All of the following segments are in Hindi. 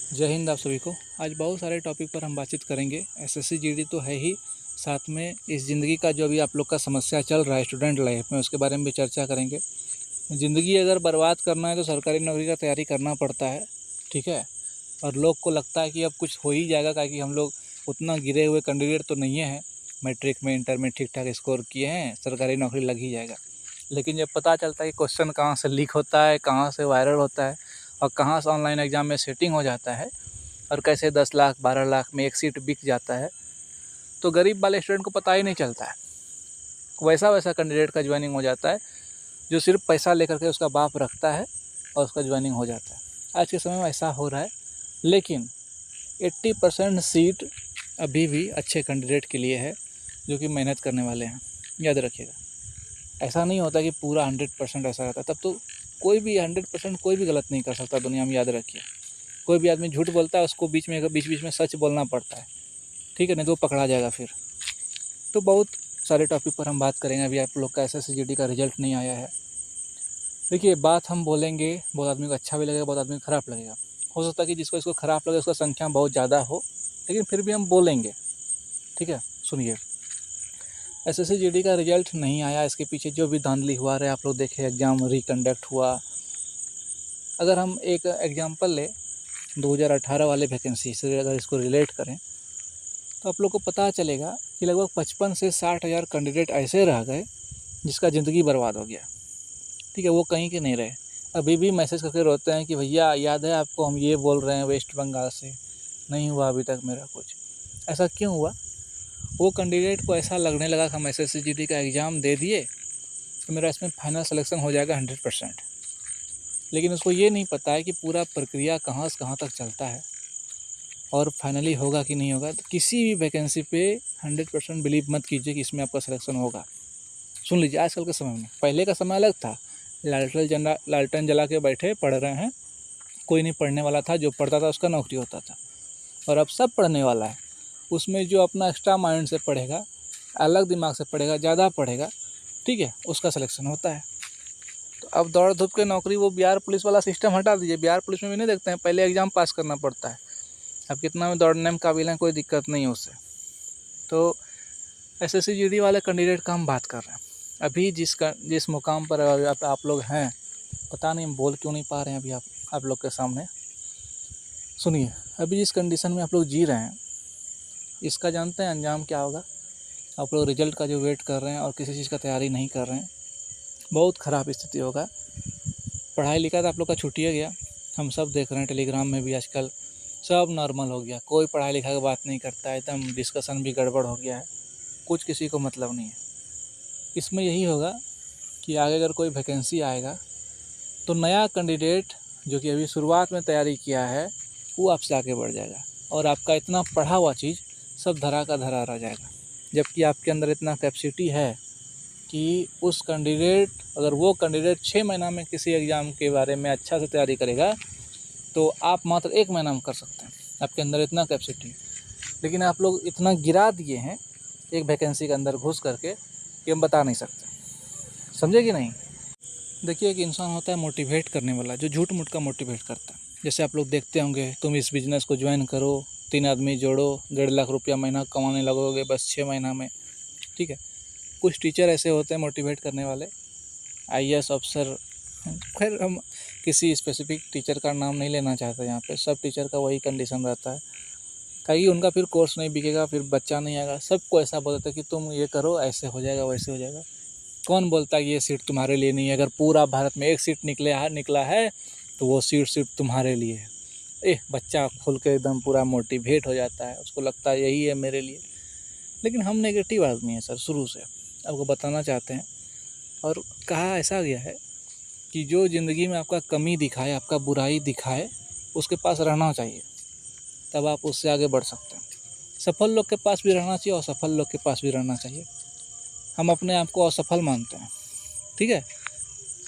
जय हिंद आप सभी को। आज बहुत सारे टॉपिक पर हम बातचीत करेंगे। एसएससी जीडी तो है ही, साथ में इस ज़िंदगी का जो अभी आप लोग का समस्या चल रहा है स्टूडेंट लाइफ में, उसके बारे में भी चर्चा करेंगे। ज़िंदगी अगर बर्बाद करना है तो सरकारी नौकरी का तैयारी करना पड़ता है, ठीक है। और लोग को लगता है कि अब कुछ हो ही जाएगा, क्योंकि हम लोग उतना गिरे हुए कैंडिडेट तो नहीं हैं। मैट्रिक में, इंटर में ठीक ठाक स्कोर किए हैं, सरकारी नौकरी लग ही जाएगा। लेकिन जब पता चलता है कि क्वेश्चन कहाँ से लीक होता है, कहाँ से वायरल होता है और कहाँ से ऑनलाइन एग्ज़ाम में सेटिंग हो जाता है और कैसे 10 लाख 12 लाख में एक सीट बिक जाता है, तो गरीब वाले स्टूडेंट को पता ही नहीं चलता है। वैसा कैंडिडेट का ज्वाइनिंग हो जाता है जो सिर्फ पैसा लेकर के उसका बाप रखता है और उसका ज्वाइनिंग हो जाता है। आज के समय में ऐसा हो रहा है। लेकिन 80% सीट अभी भी अच्छे कैंडिडेट के लिए है जो कि मेहनत करने वाले हैं। याद रखिएगा, ऐसा नहीं होता कि पूरा 100% ऐसा रहता, तब तो कोई भी 100% कोई भी गलत नहीं कर सकता दुनिया में। याद रखिए, कोई भी आदमी झूठ बोलता है उसको बीच में सच बोलना पड़ता है, ठीक है, नहीं तो वो पकड़ा जाएगा फिर। तो बहुत सारे टॉपिक पर हम बात करेंगे। अभी आप लोग का एसएससी जीडी का रिजल्ट नहीं आया है। देखिए, बात हम बोलेंगे, बहुत आदमी को अच्छा भी लगेगा, बहुत आदमी को ख़राब लगेगा। हो सकता है कि जिसको इसको ख़राब लगे उसका संख्या बहुत ज़्यादा हो, लेकिन फिर भी हम बोलेंगे, ठीक है। सुनिए, एसएससी जीडी का रिजल्ट नहीं आया, इसके पीछे जो भी धांधली हुआ रहे आप लोग देखे। एग्ज़ाम रिकंडक्ट हुआ। अगर हम एक एग्जांपल ले 2018 वाले वैकेंसी से अगर इसको रिलेट करें तो आप लोग को पता चलेगा कि लगभग 55 से 60 हज़ार कैंडिडेट ऐसे रह गए जिसका ज़िंदगी बर्बाद हो गया, ठीक है। वो कहीं के नहीं रहे, अभी भी मैसेज करके रोते हैं कि भैया याद है आपको, हम ये बोल रहे हैं वेस्ट बंगाल से, नहीं हुआ अभी तक मेरा कुछ। ऐसा क्यों हुआ? वो कैंडिडेट को ऐसा लगने लगा कि हम एसएससी जीडी का एग्ज़ाम दे दिए तो मेरा इसमें फाइनल सिलेक्शन हो जाएगा 100%। लेकिन उसको ये नहीं पता है कि पूरा प्रक्रिया कहाँ से कहाँ तक चलता है और फाइनली होगा कि नहीं होगा। तो किसी भी वैकेंसी पे 100% बिलीव मत कीजिए कि इसमें आपका सिलेक्शन होगा। सुन लीजिए, आजकल के समय में, पहले का समय अलग था। लालटेन जला के बैठे पढ़ रहे हैं, कोई नहीं पढ़ने वाला था, जो पढ़ता था उसका नौकरी होता था। और अब सब पढ़ने वाला है। उसमें जो अपना एक्स्ट्रा माइंड से पढ़ेगा, अलग दिमाग से पढ़ेगा, ज़्यादा पढ़ेगा, ठीक है, उसका सिलेक्शन होता है। तो अब दौड़ धूप के नौकरी, वो बिहार पुलिस वाला सिस्टम हटा दीजिए। बिहार पुलिस में भी नहीं देखते हैं, पहले एग्ज़ाम पास करना पड़ता है। अब कितना में दौड़ने में काबिल हैं, कोई दिक्कत नहीं है उससे। तो एसएससी जीडी वाले कैंडिडेट का हम बात कर रहे हैं। अभी जिस मुकाम पर आप लोग हैं, पता नहीं हम बोल क्यों नहीं पा रहे हैं अभी आप लोग के सामने। सुनिए, अभी जिस कंडीशन में आप लोग जी रहे हैं, इसका जानते हैं अंजाम क्या होगा? आप लोग रिजल्ट का जो वेट कर रहे हैं और किसी चीज़ का तैयारी नहीं कर रहे हैं, बहुत ख़राब स्थिति होगा। पढ़ाई लिखा तो आप लोग का छूटिए गया। हम सब देख रहे हैं टेलीग्राम में भी आजकल सब नॉर्मल हो गया, कोई पढ़ाई लिखा की बात नहीं करता है, एकदम डिस्कशन भी गड़बड़ हो गया है, कुछ किसी को मतलब नहीं है। इसमें यही होगा कि आगे अगर कोई वैकेंसी आएगा तो नया कैंडिडेट जो कि अभी शुरुआत में तैयारी किया है वो आपसे आगे बढ़ जाएगा और आपका इतना पढ़ा हुआ चीज़ सब धरा का धरा रह जाएगा। जबकि आपके अंदर इतना कैपेसिटी है कि उस कैंडिडेट, अगर वो कैंडिडेट 6 महीना में किसी एग्ज़ाम के बारे में अच्छा से तैयारी करेगा तो आप मात्र 1 महीना में कर सकते हैं। आपके अंदर इतना कैपेसिटी, लेकिन आप लोग इतना गिरा दिए हैं एक वैकेंसी के अंदर घुस करके कि हम बता नहीं सकते। समझे कि नहीं? देखिए, एक इंसान होता है मोटिवेट करने वाला, जो झूठ मूठ का मोटिवेट करता है। जैसे आप लोग देखते होंगे, तुम इस बिज़नेस को ज्वाइन करो, 3 आदमी जोड़ो, 1.5 लाख रुपया महीना कमाने लगोगे बस 6 महीना में, ठीक है। कुछ टीचर ऐसे होते हैं मोटिवेट करने वाले, आईएएस अफसर। खैर, हम किसी स्पेसिफिक टीचर का नाम नहीं लेना चाहते यहाँ पे। सब टीचर का वही कंडीशन रहता है, कहीं उनका फिर कोर्स नहीं बिकेगा, फिर बच्चा नहीं आएगा। सबको ऐसा बोलते हैं कि तुम ये करो, ऐसे हो जाएगा, वैसे हो जाएगा। कौन बोलता है कि ये सीट तुम्हारे लिए नहीं है? अगर पूरा भारत में एक सीट निकला है तो वो सीट तुम्हारे लिए है। बच्चा खुल के एकदम पूरा मोटिवेट हो जाता है, उसको लगता है यही है मेरे लिए। लेकिन हम नेगेटिव आदमी हैं सर, शुरू से आपको बताना चाहते हैं। और कहा ऐसा गया है कि जो ज़िंदगी में आपका कमी दिखाए, आपका बुराई दिखाए, उसके पास रहना चाहिए, तब आप उससे आगे बढ़ सकते हैं। सफल लोग के पास भी रहना चाहिए और असफल लोग के पास भी रहना चाहिए। हम अपने आप को असफल मानते हैं, ठीक है,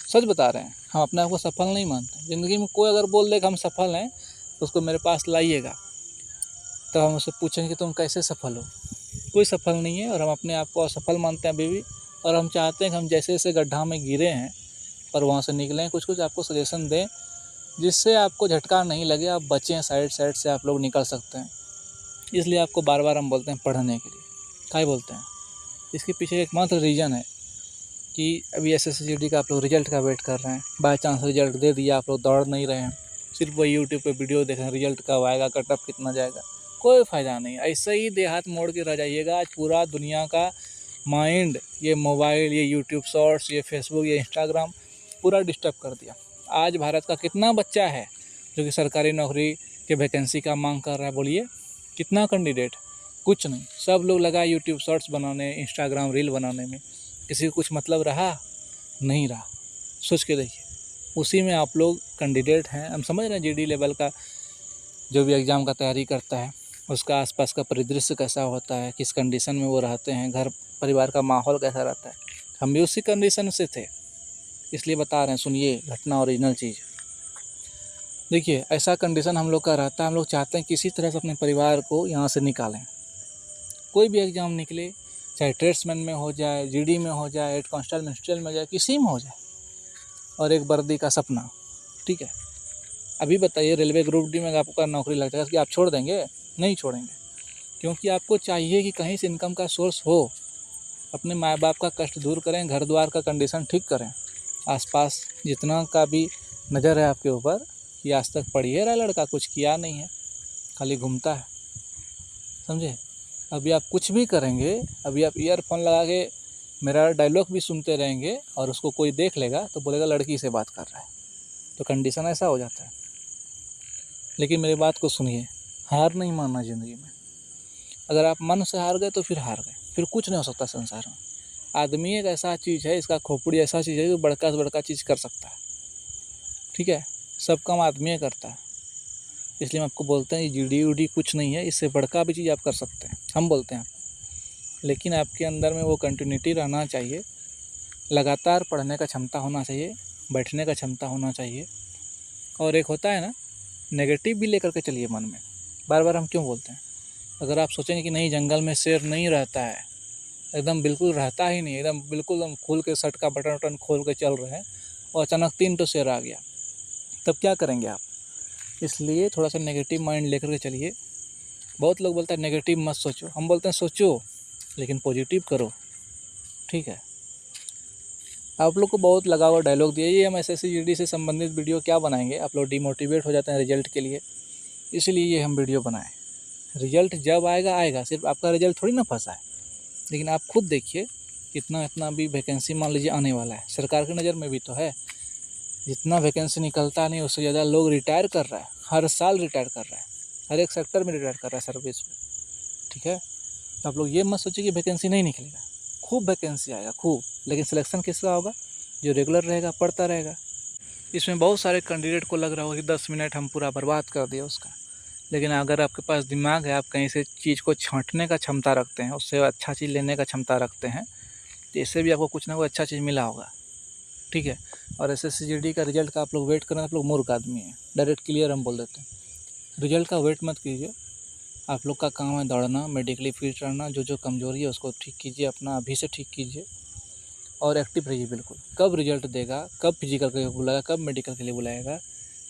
सच बता रहे हैं। हम अपने आप को सफल नहीं मानते। ज़िंदगी में कोई अगर बोल दे कि हम सफल हैं तो उसको मेरे पास लाइएगा, तो हम उससे पूछेंगे कि तुम कैसे सफल हो? कोई सफल नहीं है। और हम अपने आप को असफल मानते हैं अभी भी। और हम चाहते हैं कि हम जैसे जैसे गड्ढा में गिरे हैं और वहाँ से निकलें। कुछ आपको सजेशन दें जिससे आपको झटका नहीं लगे, आप बचें, साइड से आप लोग निकल सकते हैं। इसलिए आपको बार बार हम बोलते हैं पढ़ने के लिए। क्या बोलते हैं, इसके पीछे एकमात्र रीज़न है कि अभी SSCGD का आप लोग रिजल्ट का वेट कर रहे हैं। बाय चांस रिजल्ट दे दिया, आप लोग दौड़ नहीं रहे हैं, सिर्फ वही यूट्यूब पे वीडियो देख रहे हैं, रिजल्ट कब आएगा, कट ऑफ कितना जाएगा, कोई फ़ायदा नहीं। ऐसे ही देहात मोड़ के रह जाइएगा। आज पूरा दुनिया का माइंड ये मोबाइल, ये यूट्यूब शॉर्ट्स, ये फेसबुक, ये इंस्टाग्राम पूरा डिस्टर्ब कर दिया। आज भारत का कितना बच्चा है जो कि सरकारी नौकरी के वैकेंसी का मांग कर रहा है, बोलिए कितना कैंडिडेट? कुछ नहीं, सब लोग लगा यूट्यूब शॉर्ट्स बनाने, इंस्टाग्राम रील बनाने में। किसी को कुछ मतलब रहा? नहीं रहा। सोच के देखिए, उसी में आप लोग कैंडिडेट हैं। हम समझ रहे हैं GD लेवल का जो भी एग्ज़ाम का तैयारी करता है उसका आसपास का परिदृश्य कैसा होता है, किस कंडीशन में वो रहते हैं, घर परिवार का माहौल कैसा रहता है। हम भी उसी कंडीशन से थे, इसलिए बता रहे हैं। सुनिए घटना, ओरिजिनल चीज़। देखिए ऐसा कंडीशन हम लोग का रहता है, हम लोग चाहते हैं किसी तरह से अपने परिवार को यहाँ से निकालें। कोई भी एग्ज़ाम निकले, चाहे ट्रेड्समैन में हो जाए, GD में हो जाए, हेड कांस्टेबल मिनिस्ट्रियल में हो जाए, किसी में हो जाए, और एक वर्दी का सपना। ठीक है, अभी बताइए रेलवे ग्रुप D में अगर आपका नौकरी लग जाएगा कि आप छोड़ देंगे? नहीं छोड़ेंगे, क्योंकि आपको चाहिए कि कहीं से इनकम का सोर्स हो। अपने माँ बाप का कष्ट दूर करें, घर द्वार का कंडीशन ठीक करें। आसपास जितना का भी नज़र है आपके ऊपर कि आज तक पढ़िए रहा लड़का, कुछ किया नहीं है, खाली घूमता है, समझे। अभी आप कुछ भी करेंगे, अभी आप ईयरफोन लगा के मेरा डायलॉग भी सुनते रहेंगे और उसको कोई देख लेगा तो बोलेगा लड़की से बात कर रहा है। तो कंडीशन ऐसा हो जाता है। लेकिन मेरी बात को सुनिए, हार नहीं मानना ज़िंदगी में। अगर आप मन से हार गए तो फिर हार गए, फिर कुछ नहीं हो सकता संसार में। आदमी एक ऐसा चीज़ है, इसका खोपड़ी ऐसा चीज़ है जो बड़का से बड़का चीज़ कर सकता है। ठीक है, सब काम आदमी करता है। इसलिए हम आपको बोलते हैं GD UD कुछ नहीं है, इससे बड़का भी चीज़ आप कर सकते हैं, हम बोलते हैं आपको। लेकिन आपके अंदर में वो कंटिन्यूटी रहना चाहिए, लगातार पढ़ने का क्षमता होना चाहिए, बैठने का क्षमता होना चाहिए। और एक होता है ना, नेगेटिव भी लेकर के चलिए मन में। बार बार हम क्यों बोलते हैं, अगर आप सोचेंगे कि नहीं जंगल में शेर नहीं रहता है, एकदम बिल्कुल रहता ही नहीं, एकदम बिल्कुल हम खोल के शर्ट का बटन वटन खोल के चल रहे हैं और अचानक 3 तो शेर आ गया, तब क्या करेंगे आप? इसलिए थोड़ा सा नेगेटिव माइंड लेकर के चलिए। बहुत लोग बोलते हैं नेगेटिव मत सोचो, हम बोलते हैं सोचो लेकिन पॉजिटिव करो। ठीक है, आप लोग को बहुत लगा हुआ डायलॉग दिया, ये हम SSCGD से संबंधित वीडियो क्या बनाएंगे, आप लोग डिमोटिवेट हो जाते हैं रिजल्ट के लिए, इसलिए ये हम वीडियो बनाएं। रिजल्ट जब आएगा आएगा, सिर्फ आपका रिजल्ट थोड़ी ना फंसा है। लेकिन आप खुद देखिए इतना भी वैकेंसी मान लीजिए आने वाला है, सरकार की नज़र में भी तो है। जितना वैकेंसी निकलता नहीं उससे ज़्यादा लोग रिटायर कर रहा है, हर साल रिटायर कर रहा है, हर एक सेक्टर में रिटायर कर रहा है सर्विस में। ठीक है, तो आप लोग ये मत सोचिए कि वैकेंसी नहीं निकलेगा, खूब वैकेंसी आएगा खूब, लेकिन सिलेक्शन किसका होगा? जो रेगुलर रहेगा, पढ़ता रहेगा। इसमें बहुत सारे कैंडिडेट को लग रहा होगा कि 10 मिनट हम पूरा बर्बाद कर दिया उसका, लेकिन अगर आपके पास दिमाग है, आप कहीं से चीज़ को छांटने का क्षमता रखते हैं, उससे अच्छा चीज़ लेने का क्षमता रखते हैं, तो इससे भी आपको कुछ ना कुछ अच्छा चीज़ मिला होगा। ठीक है, और SSCGD का रिजल्ट का आप लोग वेट करें, आप लोग मूर्ख आदमी हैं, डायरेक्ट क्लियर हम बोल देते हैं। रिजल्ट का वेट मत कीजिए, आप लोग का काम है दौड़ना, मेडिकली फिट रहना, जो कमज़ोरी है उसको ठीक कीजिए, अपना अभी से ठीक कीजिए और एक्टिव रहिए बिल्कुल। कब रिजल्ट देगा, कब फिजिकल के लिए बुलाएगा, कब मेडिकल के लिए बुलाएगा,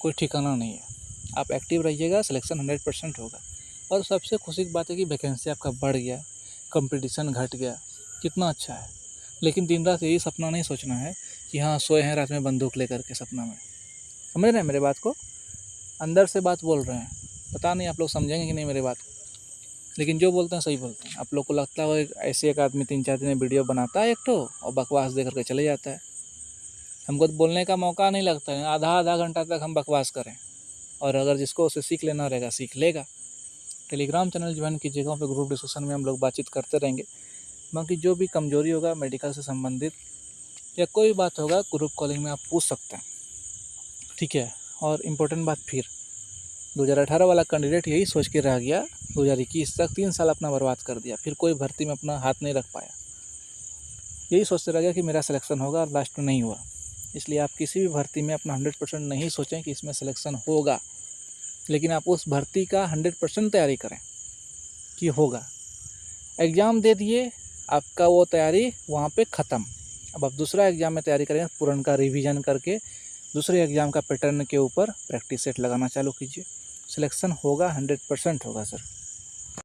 कोई ठिकाना नहीं है। आप एक्टिव रहिएगा, सिलेक्शन 100% होगा। और सबसे खुशी की बात है कि वैकेंसी आपका बढ़ गया, कंपटीशन घट गया, कितना अच्छा है। लेकिन दिन रात यही सपना नहीं सोचना है कि हाँ सोए हैं रात में बंदूक लेकर के सपना में। समझ रहे हैं मेरे बात को? अंदर से बात बोल रहे हैं, पता नहीं आप लोग समझेंगे कि नहीं मेरे बात को, लेकिन जो बोलते हैं सही बोलते हैं। आप लोग को लगता है ऐसे एक आदमी 3-4 दिन में वीडियो बनाता है एक तो और बकवास दे करके चले जाता है। हमको तो बोलने का मौका नहीं लगता है, आधा घंटा तक हम बकवास करें, और अगर जिसको उसे सीख लेना रहेगा सीख लेगा। टेलीग्राम चैनल ज्वाइन कीजिएगा, वहाँ पे ग्रुप डिस्कशन में हम लोग बातचीत करते रहेंगे। बाकी जो भी कमजोरी होगा मेडिकल से संबंधित या कोई बात होगा, ग्रुप कॉलिंग में आप पूछ सकते हैं। ठीक है, और इम्पोर्टेंट बात फिर 2018 वाला कैंडिडेट यही सोच के रह गया, 2021 तक 3 साल अपना बर्बाद कर दिया, फिर कोई भर्ती में अपना हाथ नहीं रख पाया, यही सोचते रह गया कि मेरा सिलेक्शन होगा और लास्ट में नहीं हुआ। इसलिए आप किसी भी भर्ती में अपना 100% नहीं सोचें कि इसमें सिलेक्शन होगा, लेकिन आप उस भर्ती का 100% तैयारी करें कि होगा। एग्ज़ाम दे दिए, आपका वो तैयारी वहाँ पे ख़त्म। अब आप दूसरा एग्ज़ाम में तैयारी करें, पुराना का रिवीजन करके दूसरे एग्ज़ाम का पैटर्न के ऊपर प्रैक्टिस सेट लगाना चालू कीजिए। सिलेक्शन होगा, 100% होगा सर।